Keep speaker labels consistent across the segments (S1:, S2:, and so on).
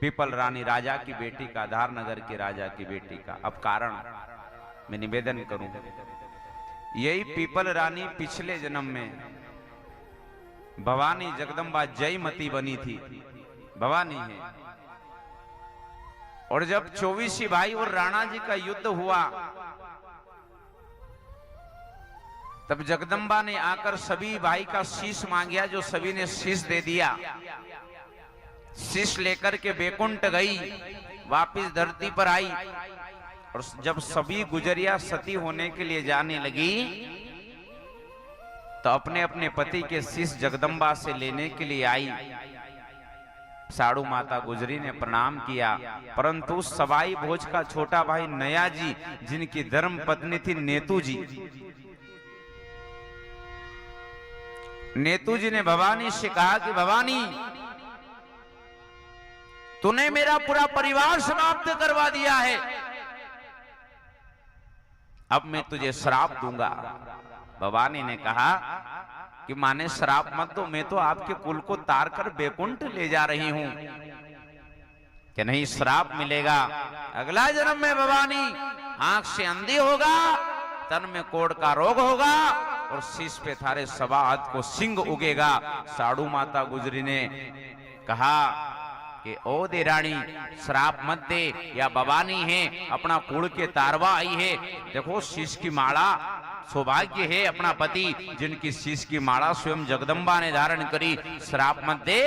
S1: People रानी राजा की बेटी का, धारनगर के राजा की बेटी का। अब कारण मैं निवेदन करूं, यही पीपल रानी पिछले जन्म में भवानी जगदम्बा जयमती बनी थी, भवानी है। और जब 24 भाई और राणा जी का युद्ध हुआ, तब जगदम्बा ने आकर सभी भाई का शीश मांगा, जो सभी ने शीश दे दिया। शीश लेकर के बैकुंठ गई, वापिस धरती पर आई। और जब सभी गुजरिया सती होने के लिए जाने लगी, तो अपने अपने पति के शीश जगदम्बा से लेने के लिए आई। साड़ू माता गुजरी ने प्रणाम किया, परंतु सवाई भोज का छोटा भाई नया जी, जिनकी धर्म पत्नी थी नेतू जी, नेतू जी ने भवानी से कहा कि भवानी, तूने मेरा पूरा परिवार समाप्त करवा दिया है, अब मैं तुझे श्राप दूंगा। भवानी ने कहा कि माने श्राप मत दो, मैं तो आपके कुल को तार कर बैकुंठ ले जा रही हूं। कि नहीं, श्राप मिलेगा। अगला जन्म में भवानी आंख से अंधी होगा, तन में कोढ़ का रोग होगा, और शीश पे थारे सवा हाथ को सिंह उगेगा। साड़ू माता गुजरी ने कहा कि ओ दे रानी, श्राप मत दे, या भवानी है, अपना कुल के तारवा आई है। देखो शीश की माला, सौभाग्य है अपना पति जिनकी शीश की माला स्वयं जगदम्बा ने धारण करी। श्राप मत दे,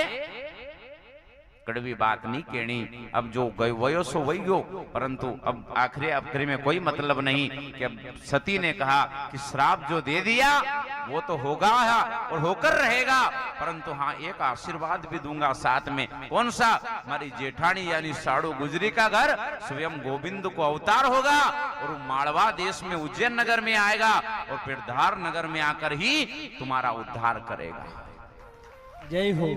S1: कड़वी बात नहीं कहनी। अब जो गयो वयो सो वयो, परंतु अब आखिरी में कोई मतलब नहीं कि अब सती ने कहा कि श्राप जो दे दिया वो तो होगा और होकर रहेगा, परंतु हाँ एक आशीर्वाद भी दूंगा साथ में। कौन सा? हमारी जेठानी यानी साड़ू गुजरी का घर स्वयं गोविंद को अवतार होगा, और मालवा देश में उज्जैन नगर में आएगा, और फिर धार नगर में आकर ही तुम्हारा उद्धार करेगा,
S2: जय हो,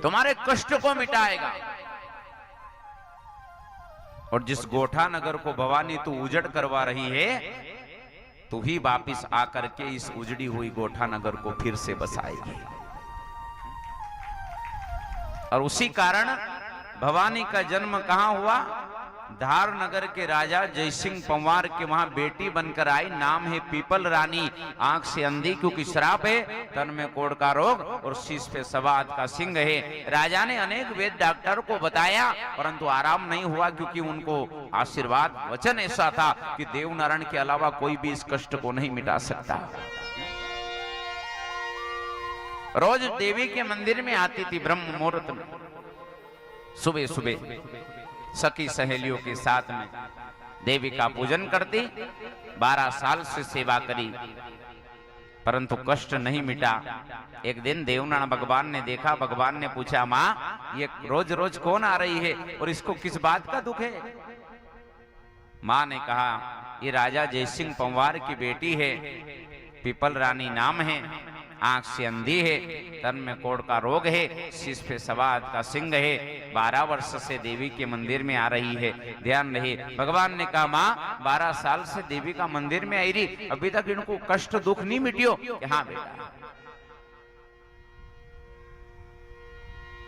S1: तुम्हारे कष्ट को मिटाएगा। और जिस गोठा नगर को भवानी तू उजड़ करवा रही है, तू ही वापिस आकर के इस उजड़ी हुई गोठा नगर को फिर से बसाएगी। और उसी कारण भवानी का जन्म कहां हुआ? धार नगर के राजा जयसिंह पंवार के वहां बेटी बनकर आई। नाम है पीपल रानी। आंख से अंधी क्योंकि श्राप है, तन में कोढ़ का रोग, और शीश पे सवा हाथ का सिंह है। राजा ने अनेक वेद डॉक्टर को बताया, परंतु आराम नहीं हुआ, क्योंकि उनको आशीर्वाद वचन ऐसा था कि देव नारायण के अलावा कोई भी इस कष्ट को नहीं मिटा सकता। रोज देवी के मंदिर में आती थी ब्रह्म मुहूर्त में, सुबह सुबह सखी सहेलियों के साथ में देवी का पूजन करती। 12 साल से सेवा करी, परंतु कष्ट नहीं मिटा। एक दिन देवनारायण भगवान ने देखा, भगवान ने पूछा, माँ ये रोज रोज कौन आ रही है और इसको किस बात का दुख है? माँ ने कहा, ये राजा जयसिंह पंवार की बेटी है, पीपल रानी नाम है, आंख से अंधी है, तन में कोढ़ का रोग है, शीश पे सवा हाथ का सिंह है, 12 वर्ष से देवी के मंदिर में आ रही है। ध्यान रहे, भगवान ने कहा, माँ 12 साल से देवी का मंदिर में आई रही, अभी तक इनको कष्ट दुख नहीं मिटियो? हाँ बेटा।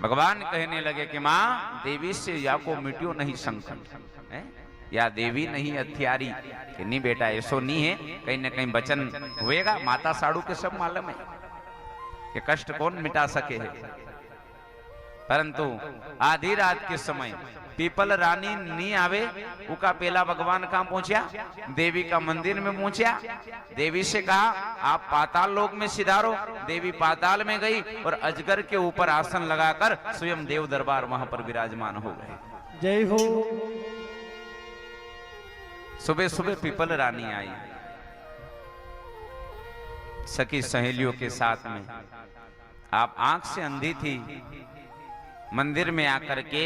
S1: भगवान कहने लगे कि माँ देवी से या को मिटियो नहीं संकट, या देवी नहीं हथियारी। कि नहीं बेटा ऐसो नहीं है, कहीं न कहीं वचन हुएगा। माता साड़ू के सब मालूम है कि कष्ट कौन मिटा सके है, परंतु आधी रात के समय पीपल रानी नहीं आवे, उका पहला भगवान कहां पहुंचा? देवी का मंदिर में पहुंचा। देवी से कहा, आप पाताल लोक में सिधारो। देवी पाताल में गई और अजगर के ऊपर आसन लगाकर स्वयं देव दरबार वहां पर विराजमान हो गए।
S2: जय हो।
S1: सुबह सुबह पीपल रानी आई सखी सहेलियों के साथ में। आप आंख से अंधी थी, मंदिर में आकर के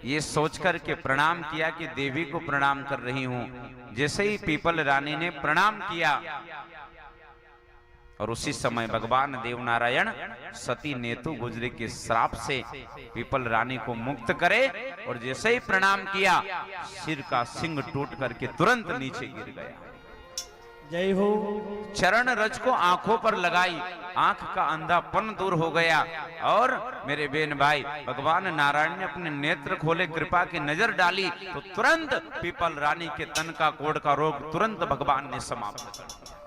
S1: ये सोचकर के प्रणाम किया कि देवी को प्रणाम कर रही हूं। जैसे ही पीपल रानी ने प्रणाम किया, और उसी समय भगवान देवनारायण सती नेतु गुजरी के श्राप से पीपल रानी को मुक्त करे, और जैसे ही प्रणाम किया, सिर का सिंह टूट करके तुरंत नीचे गिर गया।
S2: जय हो।
S1: चरण रज को आंखों पर लगाई, आंख का अंधापन दूर हो गया और मेरे बेन भाई भगवान नारायण ने अपने नेत्र खोले, कृपा की नजर डाली तो तुरंत पीपल रानी के तन का कोढ़ का रोग तुरंत भगवान ने समाप्त कर दिया।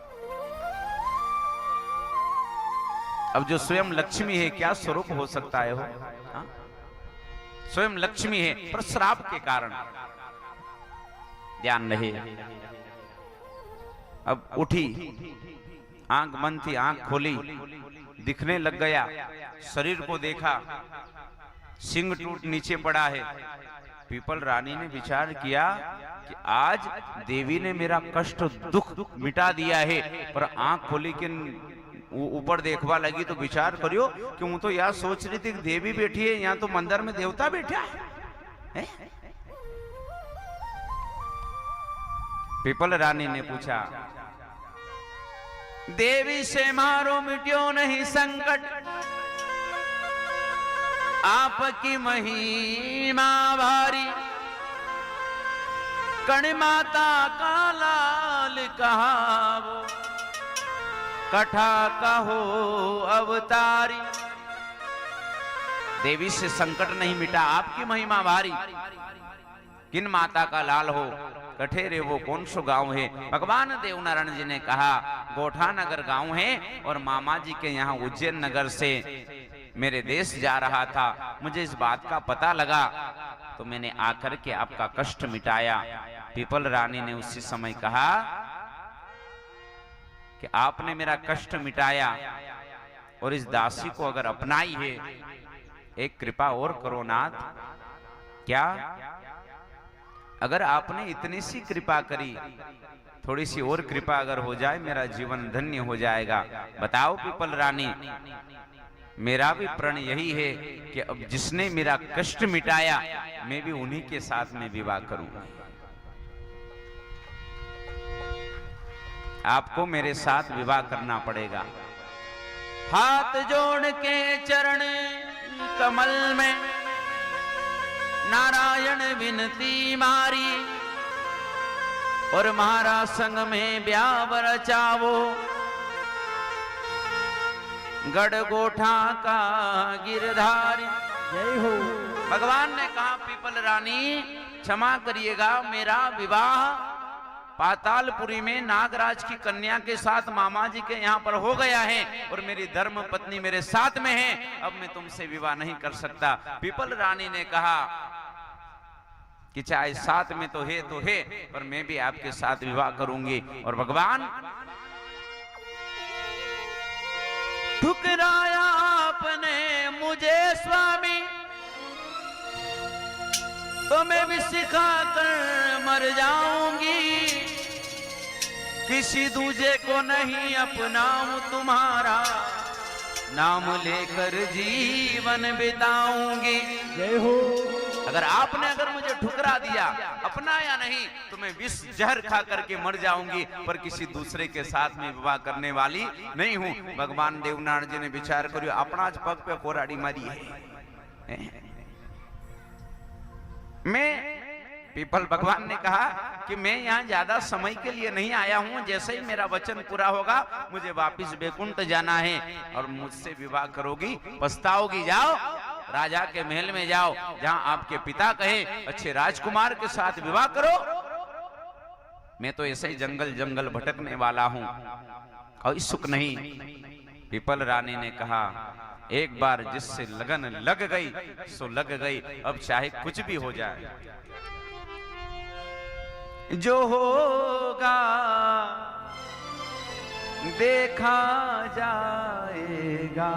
S1: अब जो स्वयं लक्ष्मी है क्या स्वरूप हो सकता है हो? हाँ? स्वयं लक्ष्मी है पर श्राप के कारण ध्यान रहे। अब उठी, आंख बंद थी, आंख खोली, दिखने लग गया, शरीर को देखा, सिंह टूट नीचे पड़ा है। पीपल रानी ने विचार किया कि आज देवी ने मेरा कष्ट दुख मिटा दिया है, पर आंख खोली कि ऊपर देखवा लगी तो विचार करियो कि मैं तो यार सोच रही थी देवी बैठी है, यहाँ तो मंदिर में देवता बैठा है। पीपल रानी ने पूछा, देवी से मारो मिट्यो नहीं संकट, आपकी महिमा भारी, कण माता का लाल कहावो, कठा कहो अवतारी। देवी से संकट नहीं मिटा, आपकी महिमा भारी, किन माता का लाल हो, कठेरे वो कौन सो गांव है? भगवान देवनारायण जी ने कहा गोठा नगर गांव है और मामा जी के यहाँ उज्जैन नगर से मेरे देश जा रहा था, मुझे इस बात का पता लगा तो मैंने आकर के आपका कष्ट मिटाया। पीपल रानी ने उसी समय कहा कि आपने मेरा कष्ट मिटाया और इस दासी को अगर अपनाई है, एक कृपा और करो नाथ। क्या? अगर आपने इतनी सी कृपा करी, थोड़ी सी और कृपा अगर हो जाए मेरा जीवन धन्य हो जाएगा। बताओ पीपल रानी, मेरा भी प्रण यही है कि अब जिसने मेरा कष्ट मिटाया मैं भी उन्हीं के साथ में विवाह करूंगा। आपको मेरे साथ विवाह करना पड़ेगा। हाथ जोड़ के चरण कमल में नारायण विनती मारी और महाराज संग में ब्याह रचावो, गढ़ गोठा का गिरधारी।
S2: जय हो।
S1: भगवान ने कहा पीपल रानी क्षमा करिएगा, मेरा विवाह पातालपुरी में नागराज की कन्या के साथ मामा जी के यहाँ पर हो गया है और मेरी धर्म पत्नी मेरे साथ में है, अब मैं तुमसे विवाह नहीं कर सकता। पीपल रानी ने कहा कि चाहे साथ में तो है पर मैं भी आपके साथ विवाह करूंगी। और भगवान ठुकराया आपने मुझे स्वामी, तो मैं भी सिखा कर मर जाऊंगी, किसी दूजे को नहीं अपनाऊं, तुम्हारा नाम लेकर जीवन बिताऊंगी।
S2: जय हो।
S1: अगर मुझे ठुकरा दिया, अपनाया नहीं, तो मैं विष जहर खा करके मर जाऊंगी, पर किसी दूसरे के साथ में विवाह करने वाली नहीं हूं। भगवान देवनारायण जी ने विचार करियो, अपना पग पे कोराड़ी मारी है। मैं पीपल भगवान ने कहा कि मैं यहाँ ज्यादा समय के लिए नहीं आया हूँ, जैसे ही मेरा वचन पूरा होगा मुझे वापिस बैकुंठ जाना है और मुझसे विवाह करोगी पछताओगी। जाओ राजा के महल में जाओ, जहाँ आपके पिता कहे अच्छे राजकुमार के साथ विवाह करो, मैं तो ऐसे ही जंगल जंगल भटकने वाला हूँ, और सुख नहीं। पीपल रानी ने कहा एक बार जिससे लगन लग गई सो लग गई, अब चाहे कुछ भी हो जाए, जो होगा देखा जाएगा।